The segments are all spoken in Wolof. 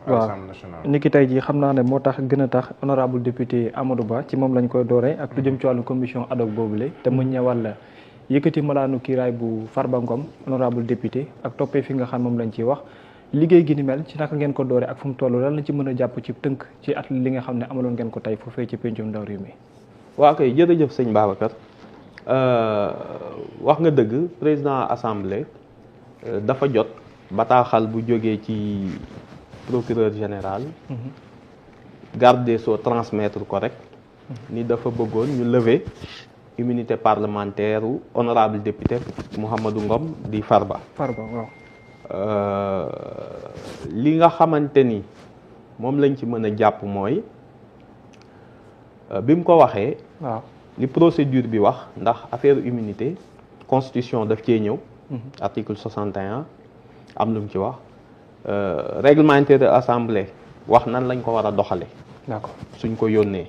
waaw ni ki tey jii xam naa ne moo tax gën a tax honorable député Amadou Ba ci moom lañ koy dooree ak lu jëm ci wàllu commission ad hoc boobule te mu ñëwal la yëkkati malaanu kiiraay bu Farba Ngom honorable député ak toppee fi nga xam moom lañ ciy wax liggéey gi ni mel ci naka ngeen ko dooree ak fu mu toll lan lañ ci mën a jàpp ci tënk ci at li nga xam ne amaloon ngeen ko tey foofee ci pencum ndaw réew mi. waaw kay jërëjëf sëñ Babacar wax nga dëgg président assemblée dafa jot bataaxal bu jógee ci procureur général garde des Sceaux transmettre ko rek ni dafa bëggoon ñu lever immunité parlementaire u honorable député Mouhamadou Ngom di Farba waaw li nga xamante ni moom lañ ci mën a jàpp mooy bi mu ko waxee waaw li procédure bi wax ndax affaire immunité constitution daf cee ñëw article 61 am lu mu ci wax règlement intérieur assemblée wax nan lañ ko war a doxale d'accord suñ ko yónnee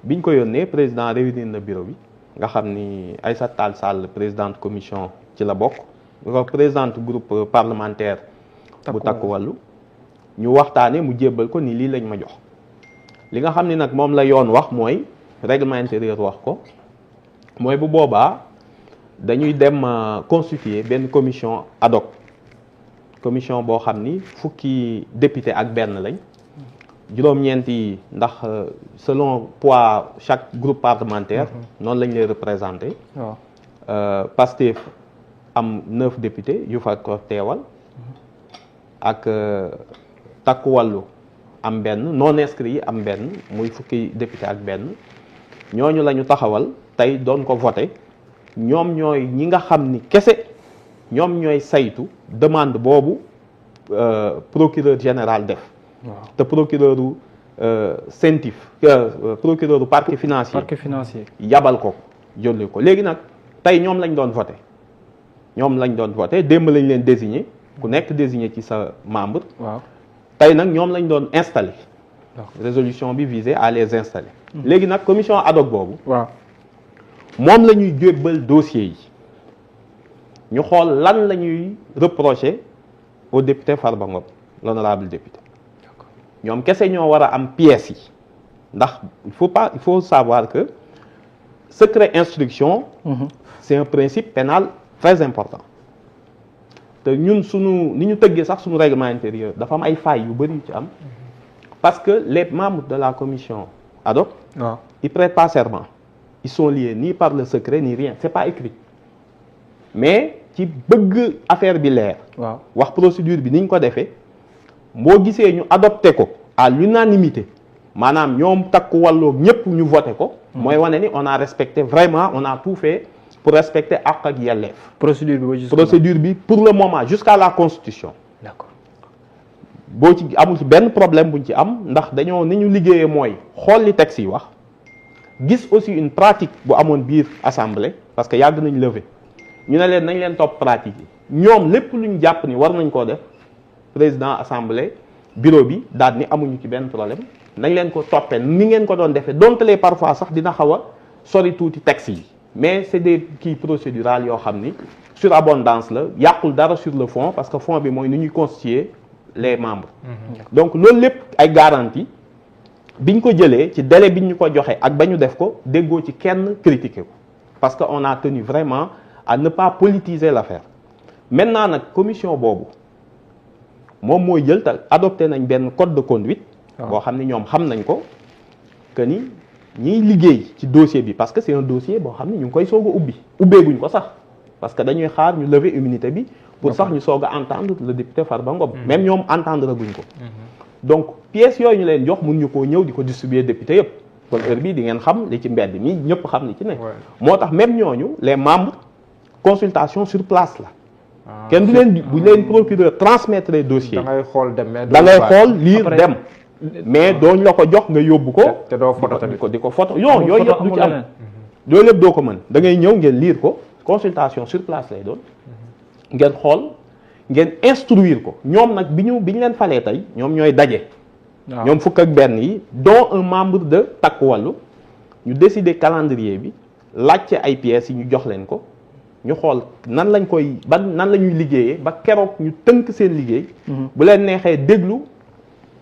biñ ko yónnee président réunir na bureau bi nga xam ni Aïssata Tall Sall présidente commission ci la bokk nga présidente groupe parlementaire bu Takku Wallu ñu waxtaane mu jébbal ko ni lii lañ ma jox li nga xam ni nag moom la yoon wax mooy règlement intérieur wax ko mooy bu boobaa dañuy dem constituer benn commission ad hoc commission boo xam ni fukki député ak benn lañ juróom-ñeent yi ndax selon poids chaque groupe parlementaire noonu lañ lay représenté Pastef am 9 députés yu fa ko teewal ak Takku Wallu am benn non inscrit yi am benn muy fukki député ak benn ñooñu la ñu taxawal tey doon ko voté ñoom ñooy ñi nga xam ni kese ñoom ñooy saytu demande boobu procureur général def te procureur u CENTIF procureur u parquet financier yabal ko jolli ko léegi nag tey ñoom lañ doon voté démb lañ leen désigné ku nekk désigné ci sa membre tey nag ñoom lañ doon installé résolution bi visait à les installer léegi nag commission ad hoc boobu moom la ñuy jébbal dossier yi ñu xool lan la ñuy reprocher au député Farba Ngom l'honorable député ñoom kese ñoo war a am pièces yi ndax il faut savoir que secret instruction c'est un principe pénal très important te ñun ni ñu tëggee sax suñu règlement intérieur dafa am ay failles yu bëri yu ci am parce que les membres de la commission ad hoc ils prêtent pas serment ils sont liés ni par le secret ni rien c'est pas écrit mais ci bëgg affaire bi leer wax procédure bi ni ñu ko defee boo gisee ñu adopté ko à l'unanimité maanaam ñoom Takku Wallu ñëpp ñu voté ko mooy wane ni on a respecté vraiment on a tout fait pour respecter àq ak yelleef procédure bi pour le moment jusqu'à la constitution d'accord boo ci amul ci benn problème buñ ci am ndax dañoo ni ñu liggéeyee mooy xool li texte yi wax gis aussi une pratique bu amoon biir assemblée parce que yàgg nañ lever ñu ne leen nañ leen topp pratique yi ñoom lépp lu ñu jàpp ni war nañ koo def président assemblée bureau bi daal ni amuñu ci benn problème nañ leen ko toppee ni ngeen ko doon defee donte les parfois sax dina xaw a sori tuuti texte yi mais c'est des kii procédural yoo xam ni surabondance la yàqul dara sur le fond parce que fond bi mooy ni ñuy constituer les membres donc loolu lépp ay garantie biñ ko jëlee ci délai biñ ñu ko joxe ak ba ñu def ko déggoo ci kenn critiquer ko parce que on a tenu vraiment à ne pas politiser l'affaire maintenant nag commission boobu moom mooy jël te adopté nañ benn code de conduite boo xam ne ñoom xam nañ ko que ni ñiy liggéey ci dossier bi parce que c'est un dossier boo xam ne ñu ngi koy soog a ubbeeguñ ko sax parce que dañuy xaar ñu lever immunité bi pour sax ñu soog a entendre le député Farba Ngom même ñoom entendre guñ ko donc pièces yooyu ñu leen jox mun ñu koo ñëw di ko distribuer député yëpp kon heure bii di ngeen xam li ci mbedd mi ñëpp xam li ci ne moo tax même ñooñu les membres consultation sur place la kenn du leen bu leen procureur transmettre les dossiers da ngay xool dem da ngay xool lire dem mais dooñ la ko jox nga yóbbu ko te doo photo tamit di ko photo non yooyu yëpp du ci am yooyu yëpp doo ko mën da ngay ñëw ngeen lire ko consultation sur place lay doon ngeen xool ngeen instruire ko ñoom nag bi ñu leen falee tey ñoom ñooy daje ñoom fukk ak benn yi dont un membre de Takku Wallu ñu décider calendrier bi laajte ay pièces yi ñu jox leen ko ñu xool nan lañ koy nan la ñuy liggéeyee ba keroog ñu tënk seen liggéey. bu leen neexee déglu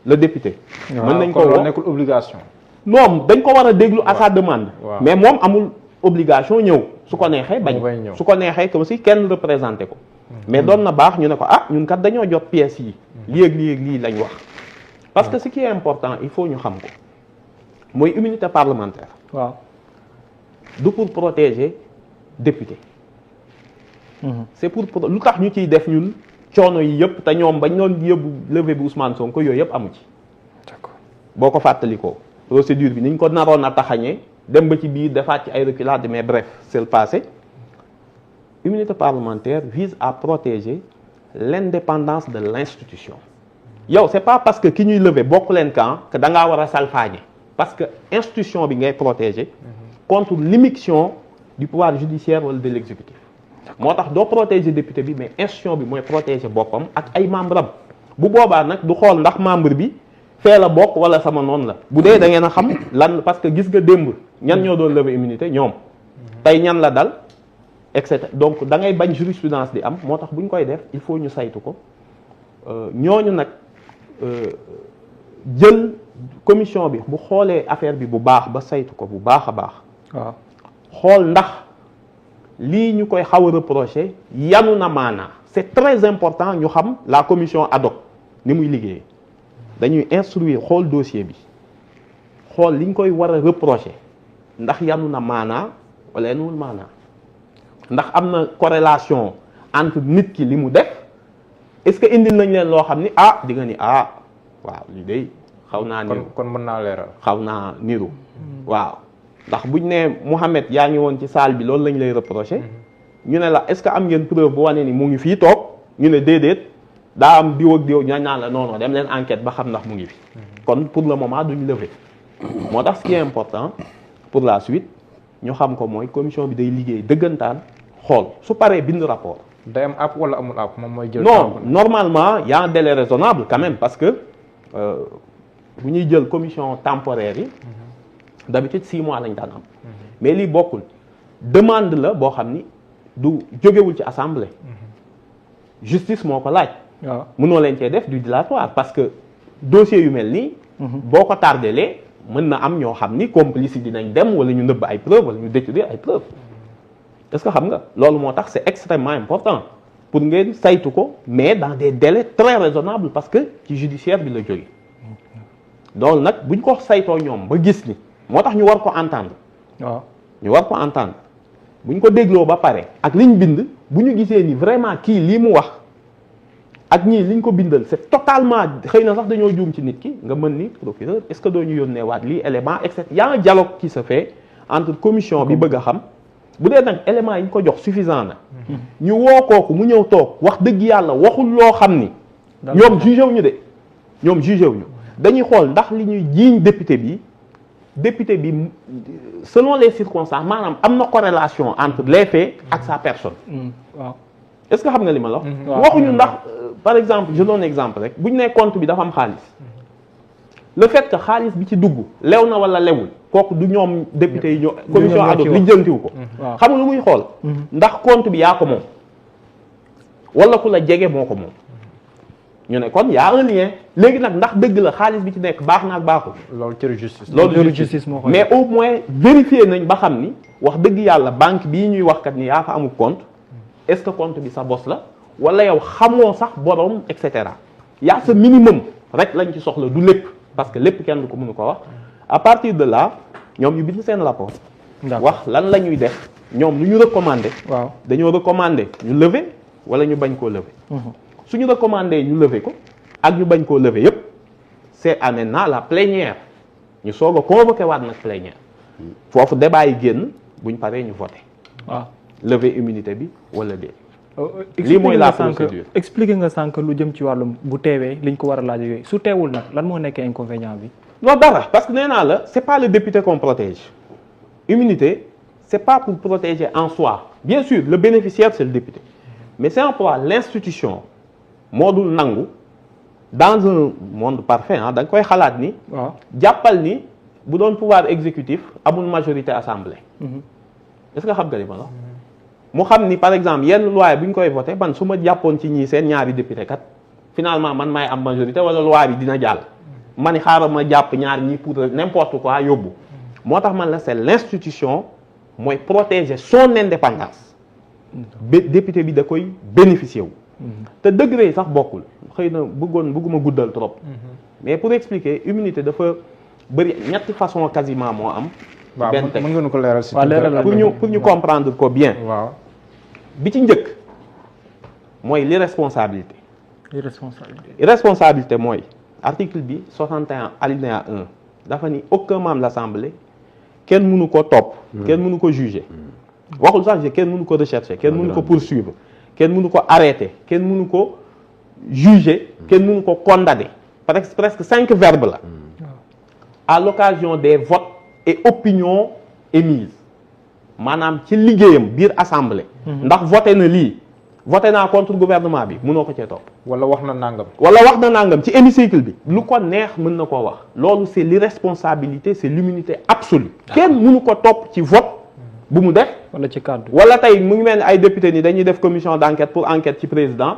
le député. mën nañ ko woo nekkul obligation. non dañ ko war a déglu à sa demande. mais moom amul obligation ñëw su ko neexee bañ. su ko neexee comme si kenn représenté ko. mais doon na baax ñu ne ko ñun kat dañoo jot pièces yi. lii lañ wax. parce que ce qui est important il faut ñu xam ko mooy immunité parlementaire. waaw du pour protéger député. c'est pour lu tax ñu ciy def ñun coono yi yëpp te ñoom bañ doon yóbbu levée bi Ousmane Sonko yooyu yëpp amu ci. d'accord boo ko fàttalikoo procédure bi niñ ko naroon a taxañee dem ba ci biir defaat ci ay reculades mais bref c'est le passé. Immunité parlementaire vise à protéger l'indépendance de l'institution. yow c'est pas parce que ki ñuy lever bokk leen camp que da ngaa war a salfaañe parce que institution bi ngay protéger contre l'immixtion du pouvoir judiciaire wala de l'exécutif. moo tax doo protéger député bi mais institution bi mooy protéger boppam ak ay membres am bu boobaa nag du xool ndax membre bi fee la bokk wala sama noonu la bu dee da ngeen a xam lan parce que gis nga démb ñan ñoo doon lever immunité ñoom tey ñan la dal et cetera donc da ngay bañ jurisprudence di am moo tax bu ñu koy def il faut ñu saytu ko ñooñu nag jël commission bi bu xoolee affaire bi bu baax ba saytu ko bu baax a baax. waaw xool ndax lii ñu koy xaw a reprocher yanu na maanaa c'est très important ñu xam la commission ad hoc ni muy liggéeyee dañuy instruire xool dossier bi xool li ñu koy war a reprocher ndax yanu na maanaa wala yanuwul maanaa ndax am na corrélation entre nit ki li mu def est-ce que indil nañ leen loo xam ni di nga ni waaw lii day xaw naa niru kon mën naa leeral xaw naa niru waaw ndax buñ ne Mouhamed yaa ngi woon ci salle bi loolu lañ lay reprocher ñu ne la est-ce que am ngeen preuve bu wane ni mu ngi fii toog ñu ne déedéet daa am diw ak diw ñaan naan la non dem leen enquête ba xam ndax mu ngi fi kon pour le moment duñ lever moo tax ce qui est important pour la suite ñu xam ko mooy commission bi day liggéey dëggantaan xool su paree bind rapport. day am app wala amul app moom mooy jël. non normalement y a un délai raisonnable quand même parce que bu ñuy jël commission temporaire yi d'habitude 6 mois lañ daan am mais lii bokkul demande la boo xam ni du jógewul ci assemblée justice moo ko laaj. waaw mënoo leen cee def du dilatoire parce que dossier yu mel nii. boo ko tardelee mën na am ñoo xam ni complice yi dinañ dem wala ñu nëbb ay preuves wala ñu détruire ay preuves est-ce que xam nga loolu moo tax c'est extrêmement important pour ngeen saytu ko mais dans des délais très raisonnables parce que ci judiciaire bi la jóge loolu nag buñ ko saytoo ñoom ba gis ni moo tax ñu war ko entendre. waaw ñu war ko entendre buñ ko dégloo ba pare ak liñ bind bu ñu gisee ni vraiment kii lii mu wax ak ñii liñ ko bindal c'est totalement xëy na sax dañoo juum ci nit ki nga mën ni procureur est-ce que doo ñu yónnee waat lii élément et cetera y a un dialogue qui se fait entre commission bi bëgg a xam bu dee nag élément yi ñu ko jox suffisant na ñu woo kooku mu ñëw toog wax dëgg yàlla waxul loo xam ni ñoom jugé wuñu de ñoom jugé wuñu dañuy xool ndax li ñuy jiiñ député bi selon les circonstances maanaam am na corrélation entre les faits ak sa personne. waaw est-ce que xam nga li ma la wax. waxuñu ndax par exemple je donne exemple rek bu ñu nee compte bi dafa am xaalis le fait que xaalis bi ci dugg lew na wala lewul kooku du ñoom député yi ñoo commission ad hoc lijjantiw ko. xam nga lu muy xool. ndax compte bi yaa ko moom wala ku la jege moo ko moom. ñu ne kon y a un lien léegi nag ndax dëgg la xaalis bi ci nekk baax na ak baaxul. loolu cëru justice. loolu justice moo ko mais au moins vérifier nañ ba xam ni wax dëgg yàlla banque bii ñuy wax kat ni yaa fa amul compte est-ce que compte bi sa bos la wala yow xamoo sax borom et cetera y a ce minimum rek lañ ci soxla du lépp parce que lépp kenn du ko mënu ko wax à partir de là ñoom ñu bind seen rapport. wax lan la ñuy def ñoom lu ñu recommander. waaw dañoo recommander ñu lever wala ñu bañ koo lever. suñu recommandé ñu lever ko ak ñu bañ koo lever yépp c'est à maintenant la plénière ñu soog a convoqué waat nag plénière foofu débat yi génn buñ paree ñu voté waaw lever immunité bi wala déet. lii mooy la procédure expliqué nga sànq lu jëm ci wàllum bu teewee liñ ko war a laaj yooyu su teewul nag lan moo nekkee inconvénient bi. non dara parce que nee naa la c'est pas le député qu'on protège immunité c'est pas pour protéger en soi bien sûr le bénéficiaire c'est le député mais c'est en quoi l'institution moo dul nangu dans un monde parfait da nga koy xalaat ni. waaw jàppal ni bu doon pouvoir exécutif amul majorité assemblée. est-ce que xam nga li ma la mu xam ni par exemple yenn loi bu ñu koy voté man su ma jàppoon ci ñii seen ñaari député kat finalement man maay am majorité wala loi bi dina jàll ma ni xaaral ma jàpp ñaar ñi pour n'importe quoi yóbbu moo tax man la c'est l'institution mooy protéger son indépendance député bi da koy bénéficier wu te degré yi sax bokkul xëy na bëgguma guddal trop mais pour expliquer immunité dafa bëri ñetti façon quasiment moo am waaw mën nga nu ko leeral si pour ñu comprendre ko bien waaw bi ci njëkk mooy l'irresponsabilité irresponsabilité mooy article bi 61 alinéa 1 dafa ni aucun membre de l'Assemblée kenn mënu ko topp kenn mënu ko juger waxul sax kenn mënu ko rechercher kenn mënu ko poursuivre kenn mënu ko arrêter kenn mënu ko juger kenn mënu ko condamner presque 5 verbes la à l'occasion des votes et opinions émises maanaam ci liggéeyam biir assemblée ndax voté na lii voté naa contre gouvernement bi mënoo ko cee topp wala wax na nangam ci hémicycle bi lu ko neex mën na koo wax loolu c'est l'irresponsabilité c'est l'immunité absolue kenn mënu ko topp ci vote bu mu def wala ci cadre wala tey mu ngi mel ni ay député ni dañuy def commission d'enquête pour enquête ci président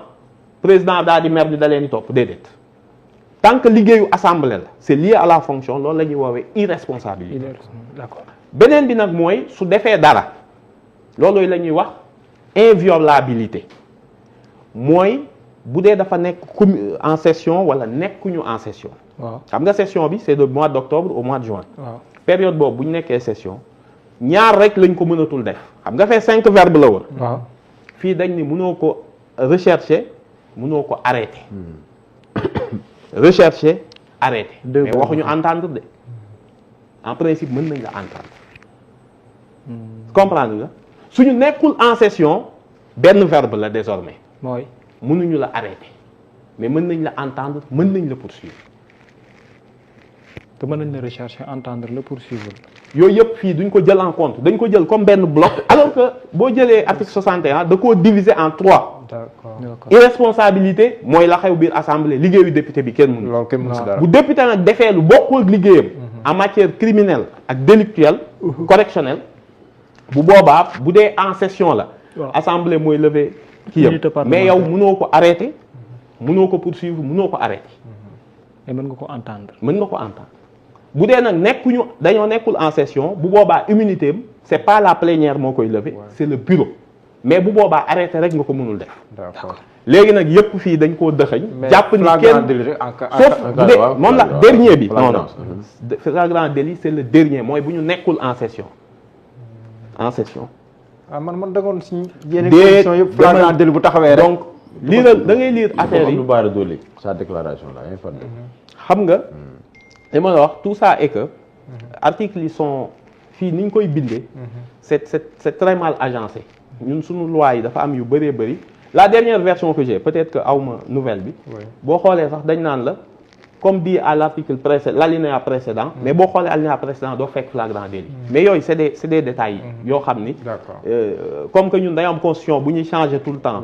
daal di mer ni da leen di topp déedéet tant que liggéeyu assemblée la c'est lié à la fonction loolu la ñuy woowee irresponsabilité d'accord beneen bi nag mooy su defee dara loolu la ñuy wax inviolabilité mooy bu dee dafa nekk en session wala nekkuñu en session waaw xam nga session bi c'est de mois d'octobre au mois de juin waaw période boobu bu ñu nekkee session ñaar rek lañ ko mënatul def xam nga fee 5 verbes la woon waaw fii dañ ni mënoo ko rechercher mënoo ko arrêter rechercher arrêter mais waxuñu entendre de en principe mën nañ la entendre comprendre nga suñu nekkul en session benn verbe la désormais mooy mënuñu la arrêter mais mën nañ la entendre mën nañ la poursuivre te mën nañ la rechercher entendre la poursuivre yooyu yëpp fii duñ ko jël en compte dañ ko jël comme benn bloc alors que boo jëlee article 61 da koo diviser en 3 d'accord irresponsabilité mooy la xew biir assemblée liggéeyu député bi kenn mënu loolu kenn mënu si dara bu député nag defee lu bokkul ak liggéeyam en matière criminelle ak délictuelle correctionnelle bu boobaa bu dee en session la assemblée mooy lever kii yam mais yow mënoo ko arrêter mënoo ko poursuivre mënoo ko arrêter mais mën nga ko entendre mën nga ko entendre bu dee nag dañoo nekkul en session bu boobaa immunité am c'est pas la plénière moo koy lever c'est le bureau mais bu boobaa arrêter rek nga ko mënul def d'accord léegi nag yëpp fii dañ koo dëxëñ jàpp ni kenn sauf bu dee moom la dernier bi non flagrant délit c'est le dernier mooy bu ñu nekkul en session man dagoon si yenn conditions yëpp flagrant délit bu taxawee rek donc lii la da ngay lire affaire yi lu baara doole sa déclaration là informé xam nga li ma la wax tout ça est que articles yi sont fii ni ñu koy bindee c'est très mal agencé ñun suñu loi yi dafa am yu bëree bëri la dernière version que j'ai peut-être que awma nouvelle bi boo xoolee sax dañ naan la comme dit à l'article précédent l'alinéa précédent mais boo xoolee alinéa précédent doo fekk flagrant délit mais yooyu c'est des détails yoo xam ni comme que ñun day am constitution bu ñuy changer tout le temps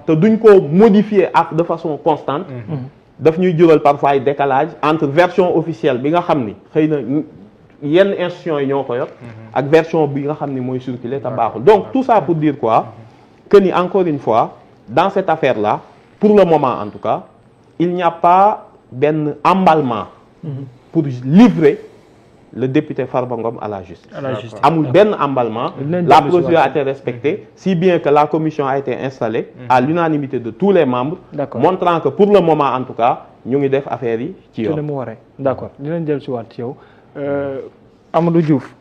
te duñ ko modifier de façon constante daf ñuy jural parfois ay décalage entre version officielle bi nga xam ni xëy na yenn institutions yi ñoo ko yor ak version bi nga xam ni mooy circuler te baaxul donc tout ça pour dire quoi que ni encore une fois dans cette affaire-là pour le moment en tout cas il n'y a pas benn emballement pour livrer le député Farba Ngom à la justice amul benn emballement la procédure a été respectée si bien que la commission a été installée à l'unanimité de tous les membres montrant que pour le moment en tout cas ñu ngi def affaire yi ci yoon mu waree d'accord dinañ jël si waat ci yow Amadou Diouf